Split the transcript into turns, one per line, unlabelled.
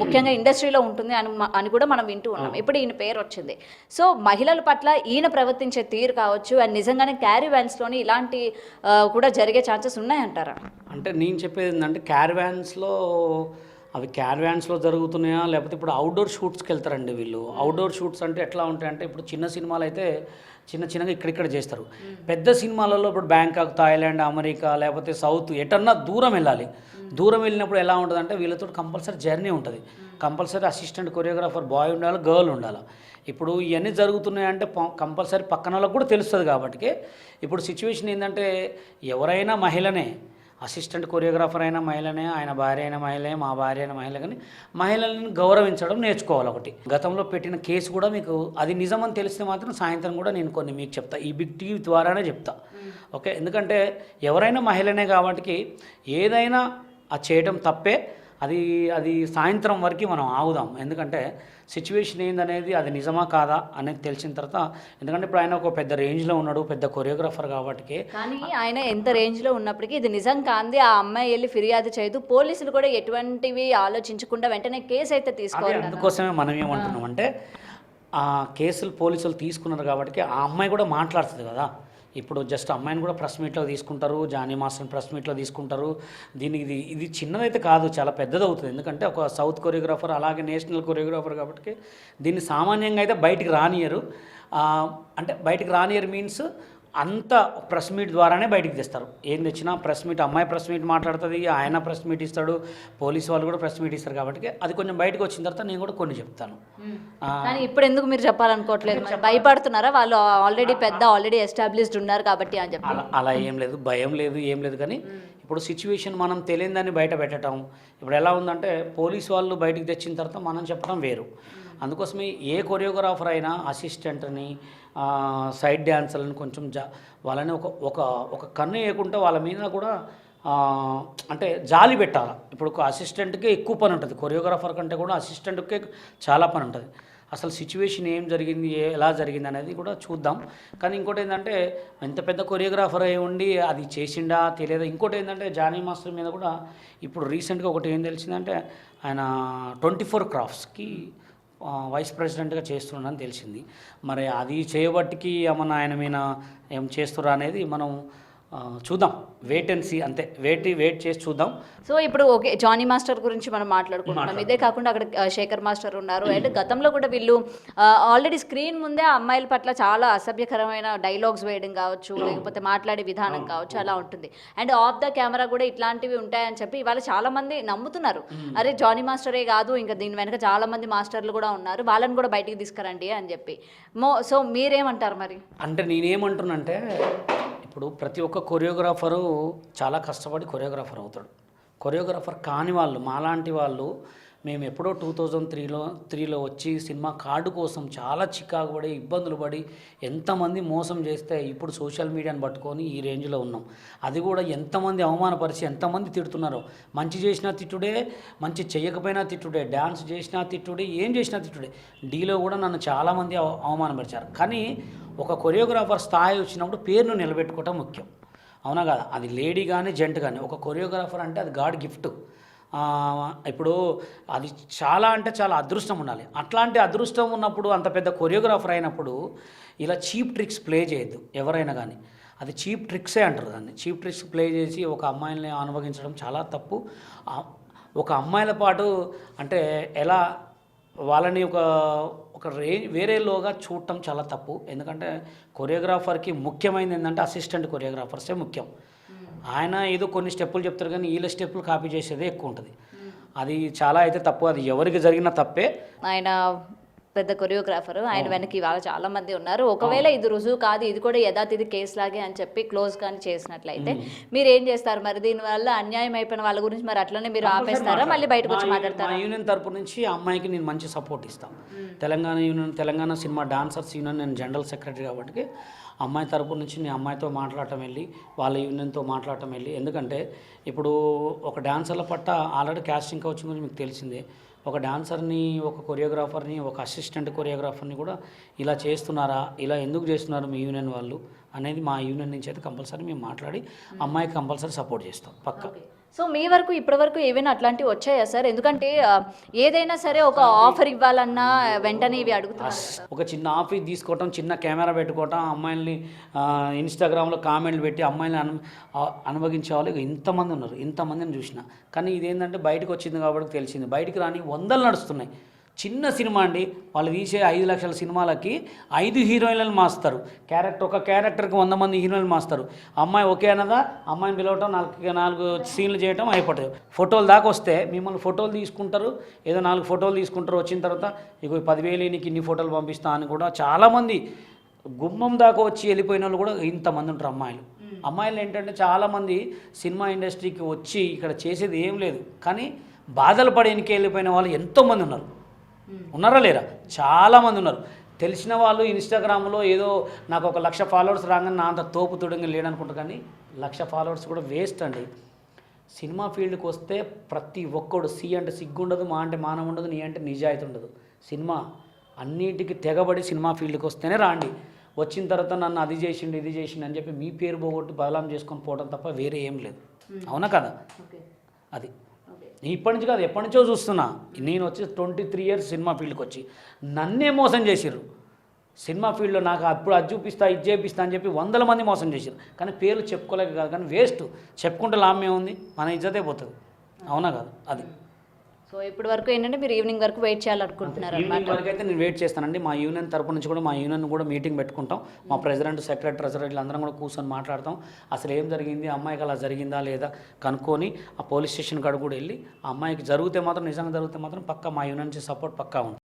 ముఖ్యంగా ఇండస్ట్రీలో ఉంటుంది అని కూడా మనం వింటూ ఉన్నాం. ఇప్పుడు ఈయన పేరు వచ్చింది. సో మహిళల పట్ల ఈయన ప్రవర్తించే తీరు కావచ్చు, అండ్ నిజంగానే క్యారీవ్యాన్స్లోని ఇలాంటి కూడా జరిగే ఛాన్సెస్ ఉన్నాయంటారా?
అంటే నేను చెప్పేది ఏంటంటే అవి క్యారవాన్స్లో జరుగుతున్నాయా, లేకపోతే ఇప్పుడు అవుట్డోర్ షూట్స్కి వెళ్తారండి వీళ్ళు. అవుట్డోర్ షూట్స్ అంటే ఎట్లా ఉంటాయంటే, ఇప్పుడు చిన్న సినిమాలు అయితే చిన్నగా ఇక్కడిక్కడ చేస్తారు. పెద్ద సినిమాలలో ఇప్పుడు బ్యాంకాక్, థాయిలాండ్, అమెరికా, లేకపోతే సౌత్ ఎటన్నా దూరం వెళ్ళాలి. దూరం వెళ్ళినప్పుడు ఎలా ఉంటుందంటే వీళ్ళతో కంపల్సరీ జర్నీ ఉంటుంది. కంపల్సరీ అసిస్టెంట్ కొరియోగ్రాఫర్ బాయ్ ఉండాలి, గర్ల్ ఉండాలి. ఇప్పుడు ఇవన్నీ జరుగుతున్నాయంటే కంపల్సరీ పక్కన వాళ్ళకు కూడా తెలుస్తుంది. కాబట్టి ఇప్పుడు సిచ్యువేషన్ ఏంటంటే ఎవరైనా మహిళనే, అసిస్టెంట్ కొరియోగ్రాఫర్ అయిన మహిళనే, ఆయన భార్య అయిన మహిళే, మా భార్య అయిన మహిళ, కానీ మహిళలను గౌరవించడం నేర్చుకోవాలి. ఒకటి గతంలో పెట్టిన కేసు కూడా మీకు అది నిజమని తెలిస్తే మాత్రం సాయంత్రం కూడా నేను కొన్ని మీకు చెప్తా, ఈ బిగ్ టీవీ ద్వారానే చెప్తా. ఓకే, ఎందుకంటే ఎవరైనా మహిళనే కాబట్టి ఏదైనా అది చేయడం తప్పే. అది సాయంత్రం వరకు మనం ఆగుదాం. ఎందుకంటే సిచ్యువేషన్ ఏందనేది అది నిజమా కాదా అనేది తెలిసిన తర్వాత, ఎందుకంటే ఇప్పుడు ఆయన ఒక పెద్ద రేంజ్లో ఉన్నాడు, పెద్ద కొరియోగ్రాఫర్ కాబట్టి.
కానీ ఆయన ఎంత రేంజ్లో ఉన్నప్పటికీ ఇది నిజం కాంది, ఆ అమ్మాయి వెళ్ళి ఫిర్యాదు చేయదు, పోలీసులు కూడా ఎటువంటివి ఆలోచించకుండా వెంటనే కేసు అయితే తీసుకోవాలి.
అందుకోసమే మనం ఏమంటున్నాం అంటే, ఆ కేసులు పోలీసులు తీసుకున్నారు కాబట్టి ఆ అమ్మాయి కూడా మాట్లాడుతుంది కదా. ఇప్పుడు జస్ట్ అమ్మాయిని కూడా ప్రెస్ మీట్లో తీసుకుంటారు, జానీ మాస్టర్ని ప్రెస్ మీట్లో తీసుకుంటారు. దీనికి ఇది చిన్నదైతే కాదు, చాలా పెద్దది అవుతుంది. ఎందుకంటే ఒక సౌత్ కొరియోగ్రాఫర్, అలాగే నేషనల్ కొరియోగ్రాఫర్ కాబట్టి దీన్ని సామాన్యంగా అయితే బయటికి రానియరు. అంటే బయటికి రానియరు మీన్స్ అంత ప్రెస్ మీట్ ద్వారానే బయటికి తెస్తారు. ఏం తెచ్చినా ప్రెస్ మీట్, అమ్మాయి ప్రెస్ మీట్ మాట్లాడుతుంది, ఆయన ప్రెస్ మీట్ ఇస్తాడు, పోలీసు వాళ్ళు కూడా ప్రెస్ మీట్ ఇస్తారు. కాబట్టి అది కొంచెం బయటకు వచ్చిన తర్వాత నేను కూడా కొన్ని చెప్తాను.
కానీ ఇప్పుడు ఎందుకు మీరు చెప్పాలనుకోవట్లేదు? భయపడుతున్నారా? వాళ్ళు ఆల్రెడీ ఎస్టాబ్లిష్డ్ ఉన్నారు కాబట్టి అని చెప్పి.
అలా ఏం లేదు, భయం లేదు, ఏం లేదు. కానీ ఇప్పుడు సిచ్యువేషన్ మనం తెలియదని బయట పెట్టడం ఇప్పుడు ఎలా ఉందంటే, పోలీసు వాళ్ళు బయటికి తెచ్చిన తర్వాత మనం చెప్పడం వేరు. అందుకోసమే ఏ కొరియోగ్రాఫర్ అయినా అసిస్టెంట్ని, సైడ్ డ్యాన్సర్లను కొంచెం వాళ్ళని ఒక కన్ను వేయకుండా వాళ్ళ మీద కూడా అంటే జాలి పెట్టాలి. ఇప్పుడు ఒక అసిస్టెంట్కే ఎక్కువ పని ఉంటుంది, కొరియోగ్రాఫర్ కంటే కూడా అసిస్టెంట్కే చాలా పని ఉంటుంది. అసలు సిచ్యువేషన్ ఏం జరిగింది, ఎలా జరిగింది అనేది కూడా చూద్దాం. కానీ ఇంకోటి ఏంటంటే, ఎంత పెద్ద కొరియోగ్రాఫర్ అయి ఉండి అది చేసిండా తెలియదు. ఇంకోటి ఏంటంటే, జానీ మాస్టర్ మీద కూడా ఇప్పుడు రీసెంట్గా ఒకటి ఏం తెలిసిందంటే, ఆయన 24 క్రాఫ్ట్స్కి వైస్ ప్రెసిడెంట్గా చేస్తున్నాడని తెలిసింది. మరి అది చేయబట్టికి ఏమన్నా ఆయన మీద ఏం చేస్తురా అనేది మనం చూద్దాం, వెయిట్ అండ్ సీ, అంతే. వెయిట్ చేసి చూద్దాం.
సో ఇప్పుడు ఓకే, జానీ మాస్టర్ గురించి మనం మాట్లాడుకుంటున్నాం. ఇదే కాకుండా అక్కడ శేఖర్ మాస్టర్ ఉన్నారు. అండ్ గతంలో కూడా వీళ్ళు ఆల్రెడీ స్క్రీన్ ముందే ఆ అమ్మాయిల పట్ల చాలా అసభ్యకరమైన డైలాగ్స్ వేయడం కావచ్చు, లేకపోతే మాట్లాడే విధానం కావచ్చు, అలా ఉంటుంది. అండ్ ఆఫ్ ద కెమెరా కూడా ఇట్లాంటివి ఉంటాయని చెప్పి ఇవాళ చాలా మంది నమ్ముతున్నారు. అరే జానీ మాస్టరే కాదు, ఇంకా దీని వెనక చాలా మంది మాస్టర్లు కూడా ఉన్నారు, వాళ్ళని కూడా బయటికి తీసుకురండి అని చెప్పి. సో మీరేమంటారు మరి?
అంటే నేనేమంటున్నానంటే, ఇప్పుడు ప్రతి ఒక్క కొరియోగ్రాఫరు చాలా కష్టపడి కొరియోగ్రాఫర్ అవుతాడు. కొరియోగ్రాఫర్ కాని వాళ్ళు, మాలాంటి వాళ్ళు, మేము ఎప్పుడో 2003లో వచ్చి సినిమా కార్డు కోసం చాలా చికాకు పడి, ఇబ్బందులు పడి, ఎంతమంది మోసం చేస్తే ఇప్పుడు సోషల్ మీడియాని పట్టుకొని ఈ రేంజ్లో ఉన్నాం. అది కూడా ఎంతమంది అవమానపరిచి ఎంతమంది తిడుతున్నారో. మంచి చేసినా తిట్టుడే, మంచి చేయకపోయినా తిట్టుడే, డ్యాన్స్ చేసినా తిట్టుడే, ఏం చేసినా తిట్టుడే. డీలో కూడా నన్ను చాలామంది అవమానపరిచారు. కానీ ఒక కొరియోగ్రాఫర్ స్థాయి వచ్చినప్పుడు పేరును నిలబెట్టుకోవటం ముఖ్యం, అవునా కదా? అది లేడీ కానీ జెంట్ కానీ, ఒక కొరియోగ్రాఫర్ అంటే అది గాడ్ గిఫ్ట్. ఇప్పుడు అది చాలా అంటే చాలా అదృష్టం ఉండాలి. అట్లాంటి అదృష్టం ఉన్నప్పుడు, అంత పెద్ద కొరియోగ్రాఫర్ అయినప్పుడు ఇలా చీప్ ట్రిక్స్ ప్లే చేయొద్దు ఎవరైనా కానీ. అది చీప్ ట్రిక్సే అంటారు దాన్ని. చీప్ ట్రిక్స్ ప్లే చేసి ఒక అమ్మాయిని అనుభవించడం చాలా తప్పు. ఒక అమ్మాయిల పాటు అంటే ఎలా వాళ్ళని ఒక వేరేలోగా చూడటం చాలా తప్పు. ఎందుకంటే కొరియోగ్రాఫర్కి ముఖ్యమైనది ఏంటంటే అసిస్టెంట్ కొరియోగ్రాఫర్సే ముఖ్యం. ఆయన ఏదో కొన్ని స్టెప్పులు చెప్తారు కానీ వీళ్ళ స్టెప్పులు కాపీ చేసేదే ఎక్కువ ఉంటుంది. అది చాలా అయితే తప్పు, అది ఎవరికి జరిగిన తప్పే.
ఆయన పెద్ద కొరియోగ్రాఫర్, ఆయన వెనక ఇవాళ చాలా మంది ఉన్నారు. ఒకవేళ ఇది రుజువు కాదు, ఇది కూడా యథాతిథి కేసు లాగే అని చెప్పి క్లోజ్ కానీ చేసినట్లయితే మీరు ఏం చేస్తారు మరి? దీనివల్ల అన్యాయం అయిపోయిన వాళ్ళ గురించి మరి అట్లనే మీరు ఆపేస్తారా, మళ్ళీ బయటకు వచ్చి మాట్లాడతారా?
యూనియన్ తరపు నుంచి ఆ అమ్మాయికి నేను మంచి సపోర్ట్ ఇస్తాను. తెలంగాణ సినిమా డాన్సర్స్ యూనియన్, నేను జనరల్ సెక్రటరీ కాబట్టి అమ్మాయి తరపు నుంచి నేను అమ్మాయితో మాట్లాడటం వెళ్ళి, వాళ్ళ యూనియన్తో మాట్లాడటం వెళ్ళి. ఎందుకంటే ఇప్పుడు ఒక డాన్సర్ల పట్ల ఆల్రెడీ క్యాస్టింగ్ కౌచ్ గురించి మీకు తెలిసిందే. ఒక డాన్సర్ని, ఒక కొరియోగ్రాఫర్ని, ఒక అసిస్టెంట్ కొరియోగ్రాఫర్ని కూడా ఇలా చేస్తున్నారా, ఇలా ఎందుకు చేస్తున్నారు మీ యూనియన్ వాళ్ళు అనేది మా యూనియన్ నుంచి అయితే కంపల్సరీ మేము మాట్లాడి అమ్మాయికి కంపల్సరీ సపోర్ట్ చేస్తాం పక్క.
సో మీ వరకు ఇప్పటి వరకు ఏవైనా అట్లాంటివి వచ్చాయా సార్? ఎందుకంటే ఏదైనా సరే ఒక ఆఫర్ ఇవ్వాలన్నా వెంటనే ఇవి అడుగుతున్నారు.
ఒక చిన్న ఆఫీస్ తీసుకోవటం, చిన్న కెమెరా పెట్టుకోవటం, అమ్మాయిల్ని ఇన్స్టాగ్రామ్లో కామెంట్లు పెట్టి అమ్మాయిని అనుభవించే వాళ్ళు ఇంతమంది ఉన్నారు. ఇంతమందిని చూసిన. కానీ ఇదేంటంటే బయటకు వచ్చింది కాబట్టి తెలిసింది. బయటికి రాని వందలు నడుస్తున్నాయి. చిన్న సినిమా అండి, వాళ్ళు తీసే 5 లక్షల సినిమాలకి 5 హీరోయిన్లను మాస్తారు. ఒక క్యారెక్టర్కి 100 మంది హీరోయిన్లు మాస్తారు. అమ్మాయి ఓకే అన్నదా, అమ్మాయిని పిలవటం, 4 సీన్లు చేయటం అయిపోతాయి. ఫోటోలు దాకా వస్తే మిమ్మల్ని ఫోటోలు తీసుకుంటారు, ఏదో 4 ఫోటోలు తీసుకుంటారు. వచ్చిన తర్వాత ఇక 10,000 నీకు ఇన్ని ఫోటోలు పంపిస్తా అని కూడా చాలామంది గుమ్మం దాకా వచ్చి వెళ్ళిపోయిన వాళ్ళు కూడా ఇంతమంది ఉంటారు. అమ్మాయిలు ఏంటంటే చాలామంది సినిమా ఇండస్ట్రీకి వచ్చి ఇక్కడ చేసేది ఏం లేదు, కానీ బాధలు పడి వెనక్కి వెళ్ళిపోయిన వాళ్ళు ఎంతోమంది ఉన్నారా లేరా? చాలామంది ఉన్నారు. తెలిసిన వాళ్ళు ఇన్స్టాగ్రామ్లో ఏదో నాకు 1,00,000 ఫాలోవర్స్ రాగానే నా అంత తోపు తుడంగా లేడనుకుంటారు. కానీ 1,00,000 ఫాలోవర్స్ కూడా వేస్ట్ అండి. సినిమా ఫీల్డ్కి వస్తే ప్రతి ఒక్కడు సి అంటే సిగ్గు ఉండదు, మా అంటే మానం ఉండదు, నీ అంటే నిజాయితీ ఉండదు. సినిమా అన్నిటికీ తెగబడి సినిమా ఫీల్డ్కి వస్తేనే రాండి. వచ్చిన తర్వాత నన్ను అది చేసిండు ఇది చేసిండు అని చెప్పి మీ పేరు పోగొట్టి బదలాం చేసుకొని పోవడం తప్ప వేరే ఏం లేదు. అవునా కదా? అది ఇప్పటి నుంచి కాదు, ఎప్పటి నుంచో చూస్తున్నా. నేను వచ్చి 23 ఇయర్స్ సినిమా ఫీల్డ్కి వచ్చి నన్నే మోసం చేసిర్రు. సినిమా ఫీల్డ్లో నాకు అప్పుడు అది చూపిస్తా ఇది చేపిస్తా అని చెప్పి 100 మంది మోసం చేసిర్రు. కానీ పేర్లు చెప్పుకోలేక కాదు, కానీ వేస్ట్. చెప్పుకుంటే లాభం ఏముంది? మన ఇజ్జతే పోతుంది. అవునా కాదు? అది.
సో ఇప్పటి వరకు ఏంటంటే మీరు ఈవినింగ్ వరకు వెయిట్ చేయాలనుకుంటున్నారు.
ఈవినింగ్ వరకు అయితే నేను వెయిట్ చేస్తానండి. మా యూనియన్ తరపు నుంచి కూడా మా యూనియన్ కూడా మీటింగ్ పెట్టుకుంటాం. మా ప్రెసిడెంట్, సెక్రటరీ, ట్రెజరర్ అందరం కూడా కూర్చొని మాట్లాడతాం. అసలు ఏం జరిగింది, అమ్మాయికి అలా జరిగిందా లేదా కనుక్కొని ఆ పోలీస్ స్టేషన్ కాడ కూడా వెళ్ళి ఆ అమ్మాయికి జరిగితే మాత్రం, నిజంగా జరిగితే మాత్రం పక్కా మా యూనియన్ నుంచి సపోర్ట్ పక్కా ఉంది.